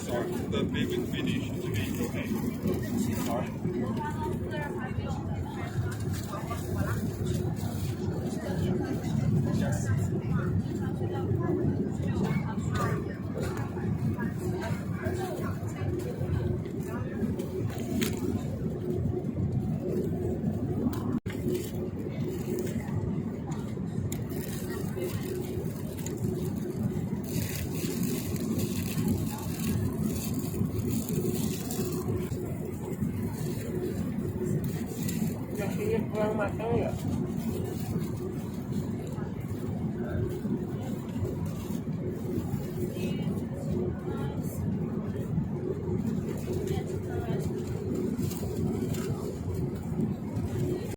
Sorry, the big finish to be okay. Sorry. yang kurang matang ya.